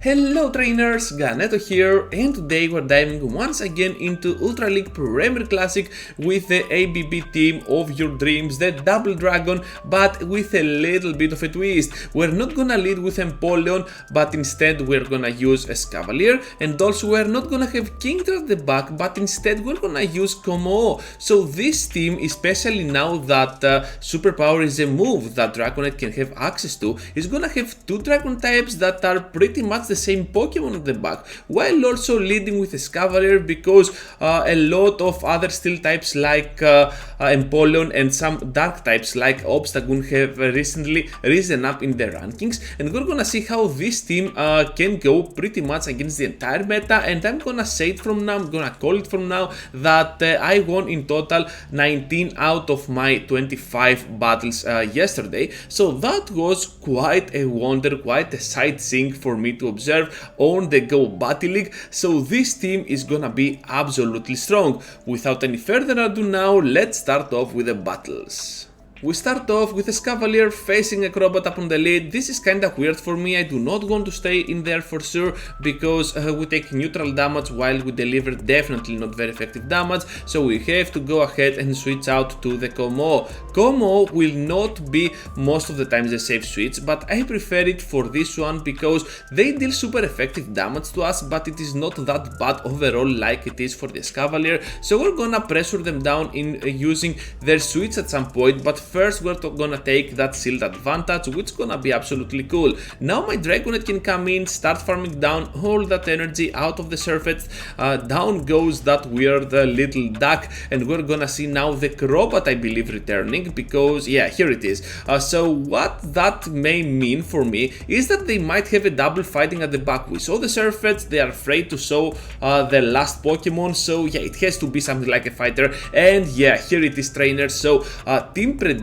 Hello trainers, Ganeto here, and today we're diving once again into Ultra League Premier Classic with the ABB team of your dreams, the Double Dragon, but with a little bit of a twist. We're not gonna lead with Empoleon, but instead we're gonna use Escavalier, and also we're not gonna have Kingdra at the back, but instead we're gonna use Kommo-O. So this team, especially now that Superpower is a move that Dragonite can have access to, is gonna have two Dragon types that are pretty much the same Pokemon at the back, while also leading with Escavalier because a lot of other steel types like Empoleon and some dark types like Obstagoon have recently risen up in the rankings, and we're gonna see how this team can go pretty much against the entire meta. And I'm gonna say it from now, I'm gonna call it from now that I won in total 19 out of my 25 battles yesterday, so that was quite a wonder, quite a sightseeing for me to observe on the Go Battle League. So this team is gonna be absolutely strong. Without any further ado now, let's start off with the battles. We start off with Escavalier facing a Crobat up on the lead. This is kinda weird for me. I do not want to stay in there for sure because we take neutral damage while we deliver definitely not very effective damage. So we have to go ahead and switch out to the Kommo-O. Kommo-O will not be most of the times a safe switch, but I prefer it for this one because they deal super effective damage to us, but it is not that bad overall like it is for the Escavalier. So we're gonna pressure them down in using their switch at some point, but first we're gonna take that shield advantage, which is gonna be absolutely cool. Now my Dragonite can come in, start farming down all that energy out of the surface. Down goes that weird little duck, and we're gonna see now the Crobat, I believe, returning because yeah, here it is. So what that may mean for me is that they might have a double fighting at the back. We saw the surface, they are afraid to show the last Pokemon, so yeah, it has to be something like a fighter. And yeah, here it is, trainers. So team predicting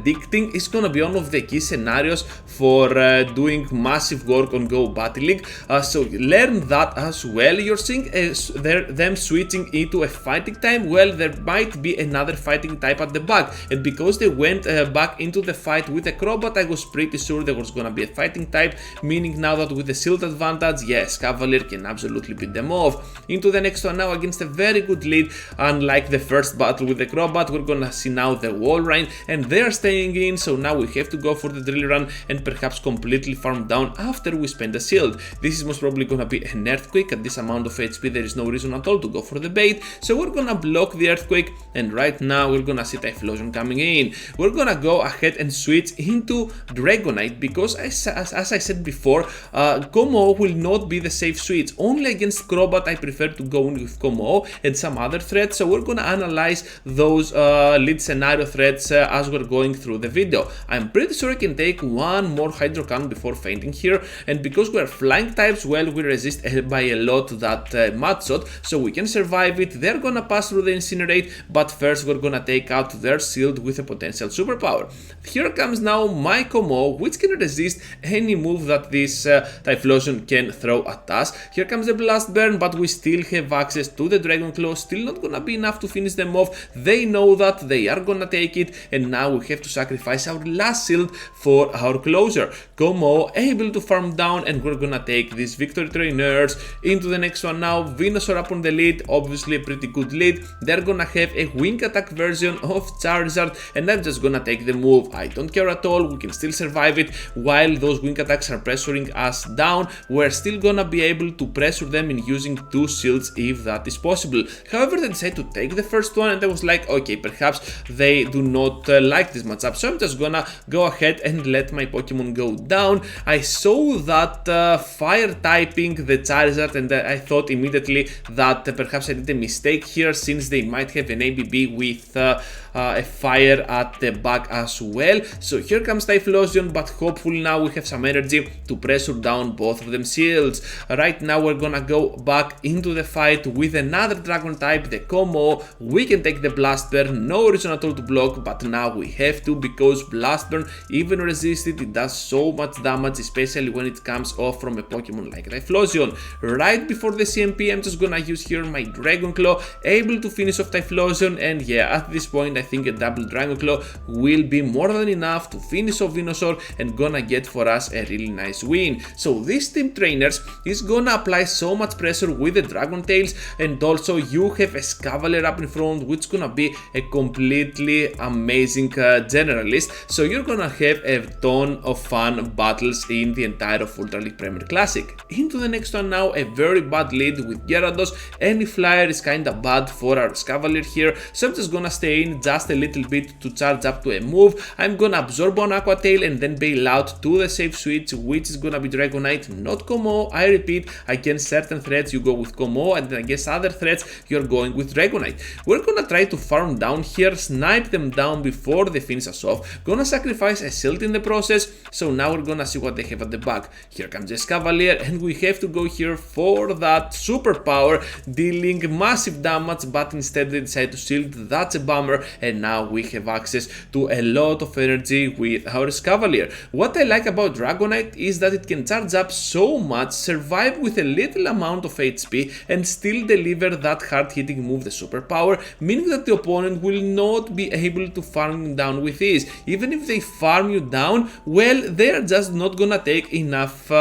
is gonna be one of the key scenarios for doing massive work on Go Battle League. So learn that as well. You're seeing them switching into a fighting type. Well, there might be another fighting type at the back, and because they went back into the fight with a Crobat, I was pretty sure there was gonna be a fighting type, meaning now that with the shield advantage, yes, Cavalier can absolutely beat them off. Into the next one now against a very good lead. Unlike the first battle with the Crobat, we're gonna see now the wall run, and they're staying in, so now we have to go for the drill run and perhaps completely farm down after we spend the shield. This is most probably gonna be an earthquake. At this amount of HP there is no reason at all to go for the bait, so we're gonna block the earthquake, and right now we're gonna see Typhlosion coming in. We're gonna go ahead and switch into Dragonite because as I said before, Kommo-O will not be the safe switch. Only against Crobat I prefer to go in with Kommo-O and some other threats, so we're gonna analyze those lead scenario threats as we're going through the video. I'm pretty sure I can take one more Hydro Cannon before fainting here, and because we're flying types, well, we resist by a lot that Mud Shot, so we can survive it. They're gonna pass through the Incinerate, but first we're gonna take out their shield with a potential Superpower. Here comes now my Kommo-O, which can resist any move that this Typhlosion can throw at us. Here comes the Blast Burn, but we still have access to the Dragon Claw. Still not gonna be enough to finish them off. They know that, they are gonna take it, and now we have to sacrifice our last shield for our closer. Kommo-O able to farm down, and we're gonna take these victory trainers into the next one now. Venusaur up on the lead, obviously a pretty good lead. They're gonna have a wing attack version of Charizard, and I'm just gonna take the move. I don't care at all, we can still survive it. While those wing attacks are pressuring us down, we're still gonna be able to pressure them in using two shields if that is possible. However, they decided to take the first one, and I was like, okay, perhaps they do not like this matchup, so I'm just gonna go ahead and let my Pokemon go down. I saw that fire typing the Charizard, and I thought immediately that perhaps I did a mistake here since they might have an ABB with a fire at the back as well. So here comes Typhlosion, but hopefully now we have some energy to pressure down both of them shields. Right now we're gonna go back into the fight with another Dragon type, the Kommo-O. We can take the Blast Burn, no reason at all to block, but now we have have to, because Blast Burn, even resisted, it does so much damage, especially when it comes off from a Pokemon like Typhlosion. Right before the CMP, I'm just gonna use here my Dragon Claw, able to finish off Typhlosion, and yeah, at this point I think a double Dragon Claw will be more than enough to finish off Venusaur and gonna get for us a really nice win. So this team trainers is gonna apply so much pressure with the Dragon Tails, and also you have a Escavalier up in front, which is gonna be a completely amazing generalist, so you're gonna have a ton of fun battles in the entire of Ultra League Premier Classic. Into the next one now, a very bad lead with Gyarados. Any flyer is kinda bad for our Escavalier here, so I'm just gonna stay in just a little bit to charge up to a move. I'm gonna absorb on Aqua Tail and then bail out to the safe switch, which is gonna be Dragonite, not Kommo-O. I repeat, against certain threats you go with Kommo-O, and against other threats you're going with Dragonite. We're gonna try to farm down here, snipe them down before they finish us off. Gonna sacrifice a Silt in the process, so now we're gonna see what they have at the back. Here comes the Escavalier, and we have to go here for that Superpower, dealing massive damage, but instead they decide to Silt. That's a bummer, and now we have access to a lot of energy with our Escavalier. What I like about Dragonite is that it can charge up so much, survive with a little amount of HP, and still deliver that hard-hitting move, the Superpower, meaning that the opponent will not be able to farm you down with ease. Even if they farm you down, well, they are just not gonna take enough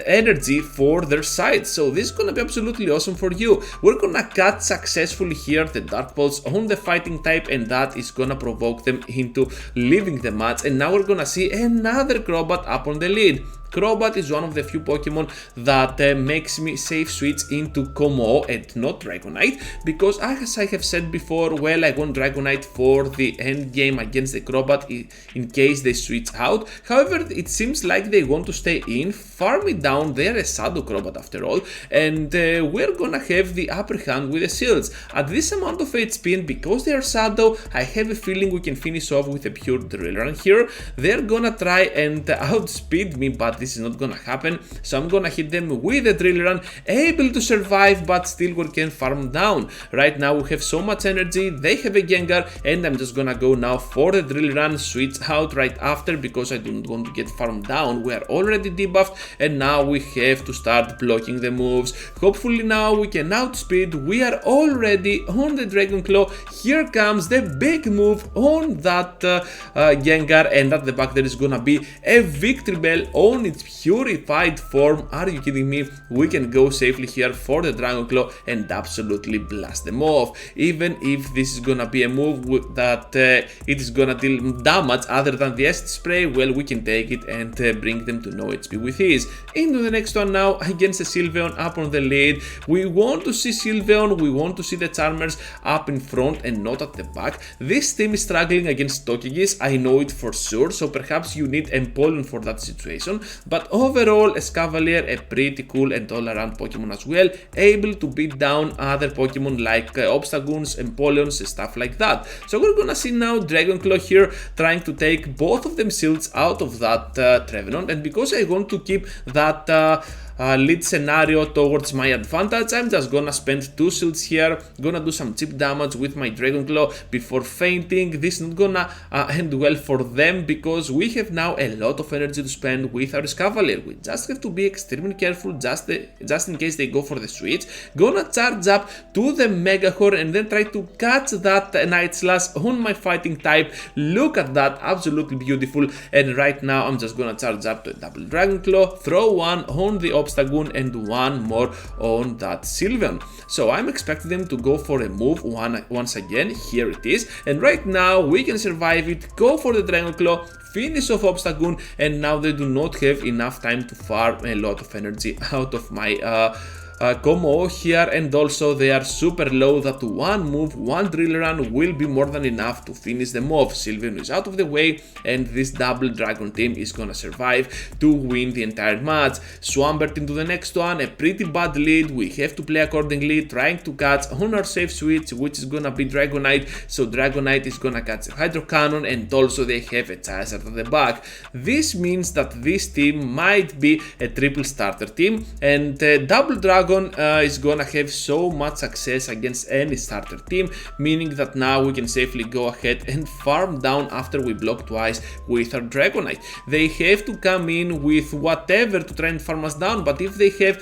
energy for their side. So this is gonna be absolutely awesome for you. We're gonna cut successfully here the Dark Pulse on the fighting type, and that is gonna provoke them into leaving the match. And now we're gonna see another Crobat up on the lead. Crobat is one of the few Pokemon that makes me safe switch into Kommo-O and not Dragonite, because as I have said before, well, I want Dragonite for the end game against the Crobat in case they switch out. However, it seems like they want to stay in, farm it down. They're a Shadow Crobat after all, and we're gonna have the upper hand with the Shields. At this amount of HP, and because they are Shadow, I have a feeling we can finish off with a pure Drill Run here. They're gonna try and outspeed me, but this is not gonna happen, so I'm gonna hit them with a Drill Run, able to survive, but still we can farm down. Right now we have so much energy, they have a Gengar, and I'm just gonna go now for the Drill Run, switch out right after, because I don't want to get farmed down. We are already debuffed, and now we have to start blocking the moves. Hopefully now we can outspeed. We are already on the Dragon Claw. Here comes the big move on that Gengar, and at the back there is gonna be a Victory Bell on its purified form. Are you kidding me? We can go safely here for the Dragon Claw and absolutely blast them off. Even if this is gonna be a move that it is gonna deal damage other than the acid spray, well, we can take it and bring them to no HP with ease. Into the next one now, against the Sylveon up on the lead. We want to see Sylveon, we want to see the Charmers up in front and not at the back. This team is struggling against Tokigis, I know it for sure, so perhaps you need Empoleon for that situation. But overall, Escavalier, a pretty cool and all-around Pokemon as well, able to beat down other Pokemon like Obstagoons, Empoleons, stuff like that. So we're gonna see now Dragon Claw here trying to take both of them shields out of that Trevenant, and because I want to keep that lead scenario towards my advantage, I'm just gonna spend 2 shields here, gonna do some cheap damage with my Dragon Claw before fainting. This is not gonna end well for them, because we have now a lot of energy to spend with our Escavalier. We just have to be extremely careful just in case they go for the switch. Gonna charge up to the Mega Horn and then try to catch that Night Slash on my fighting type. Look at that, absolutely beautiful. And right now I'm just gonna charge up to a double Dragon Claw, throw one on the Obstagoon and one more on that Sylveon. So I'm expecting them to go for a move once again. Here it is, and right now we can survive it, go for the Dragon Claw, finish off Obstagoon, and now they do not have enough time to farm a lot of energy out of my Kommo-O here, and also they are super low that one move, one Drill Run will be more than enough to finish them off. Sylveon is out of the way, and this double Dragon team is gonna survive to win the entire match. Swampert into the next one, a pretty bad lead, we have to play accordingly, trying to catch on our safe switch, which is gonna be Dragonite, so Dragonite is gonna catch a Hydro Cannon, and also they have a Charizard at the back. This means that this team might be a triple starter team, and double Dragon Dragon is gonna have so much success against any starter team, meaning that now we can safely go ahead and farm down after we block twice with our Dragonite. They have to come in with whatever to try and farm us down, but if they have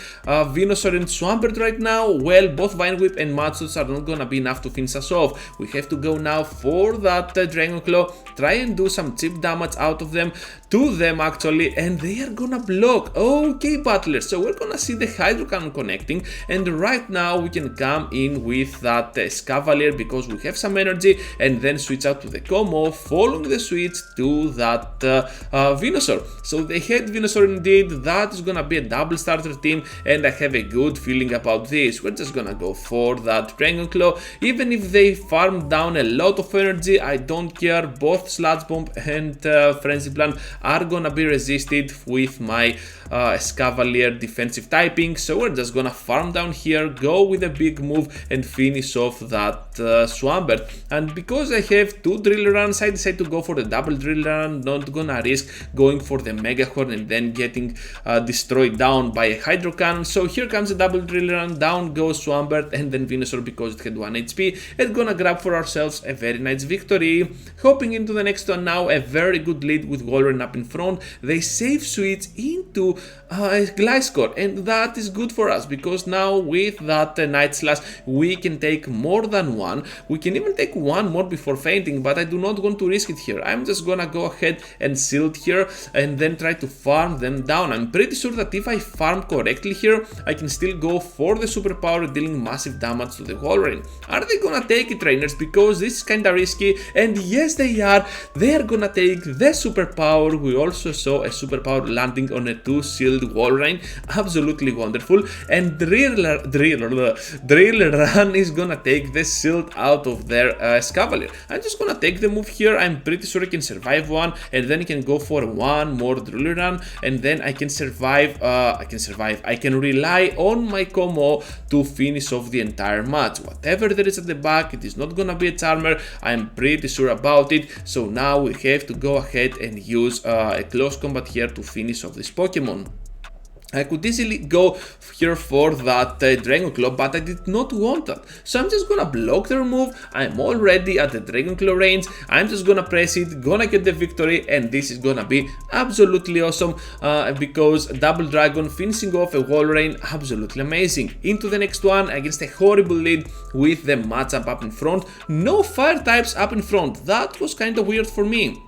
Venusaur and Swampert right now, well, both Vine Whip and Mudshot are not gonna be enough to finish us off. We have to go now for that Dragon Claw, try and do some cheap damage out of them, to them actually, and they are gonna block. Okay, battlers, so we're gonna see the Hydro Cannon connecting, and right now we can come in with that Escavalier because we have some energy, and then switch out to the Kommo-O, following the switch to that Venusaur. So they had Venusaur indeed. That is gonna be a double starter team, and I have a good feeling about this. We're just gonna go for that Dragon Claw. Even if they farm down a lot of energy, I don't care. Both Sludge Bomb and Frenzy Plant are gonna be resisted with my Escavalier defensive typing, so we're just gonna farm down here, go with a big move and finish off that Swampert. And because I have two drill runs, I decided to go for the double drill run, not gonna risk going for the Mega Horn and then getting destroyed down by a Hydro Cannon. So here comes a double drill run, down goes Swampert, and then Venusaur, because it had 1 HP, and gonna grab for ourselves a very nice victory. Hopping into the next one now, a very good lead with Wolverine up in front. They safe switch into Gliscor, and that is good for us because now with that Night Slash we can take more than one. We can even take one more before fainting, but I do not want to risk it here. I'm just gonna go ahead and shield here and then try to farm them down. I'm pretty sure that if I farm correctly here, I can still go for the Superpower, dealing massive damage to the Wolverine. Are they gonna take it, trainers? Because this is kinda risky, and yes they are. They are gonna take the Superpower. We also saw a Superpower landing on a 2 shield Wolverine, absolutely wonderful. And Drill Run is gonna take the shield out of their Escavalier. I'm just gonna take the move here. I'm pretty sure I can survive one, and then I can go for one more Drill Run, and then I can survive. I can rely on my Kommo-O to finish off the entire match. Whatever there is at the back, it is not gonna be a Charmer. I'm pretty sure about it. So now we have to go ahead and use a close combat here to finish off this Pokemon. I could easily go here for that Dragon Claw, but I did not want that. So I'm just gonna block their move. I'm already at the Dragon Claw range. I'm just gonna press it, gonna get the victory, and this is gonna be absolutely awesome because Double Dragon finishing off a Wolverine, absolutely amazing. Into the next one against a horrible lead with the matchup up in front. No fire types up in front. That was kind of weird for me.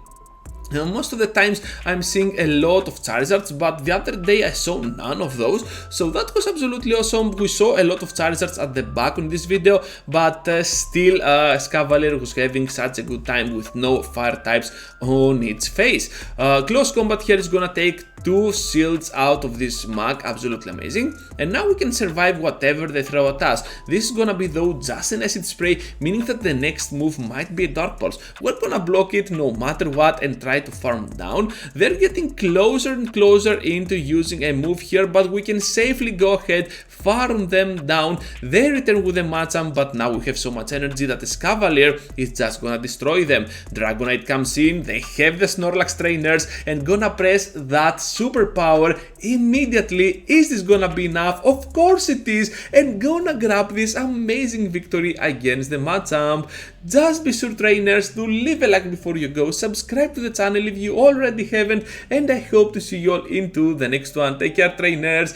Now, most of the times I'm seeing a lot of Charizards, but the other day I saw none of those, so that was absolutely awesome. We saw a lot of Charizards at the back on this video, but still Escavalier was having such a good time with no fire types on its face. Close combat here is gonna take 2 shields out of this mag, absolutely amazing. And now we can survive whatever they throw at us. This is gonna be though just an acid spray, meaning that the next move might be a Dark Pulse. We're gonna block it no matter what and try to farm down. They're getting closer and closer into using a move here, but we can safely go ahead, farm them down. They return with a Machamp, but now we have so much energy that the Escavalier is just gonna destroy them. Dragonite comes in, they have the Snorlax trainers, and gonna press that Superpower immediately. Is this gonna be enough? Of course it is, and gonna grab this amazing victory against the Machamp. Just be sure, trainers, to leave a like before you go, subscribe to the channel if you already haven't, and I hope to see you all into the next one. Take care, trainers.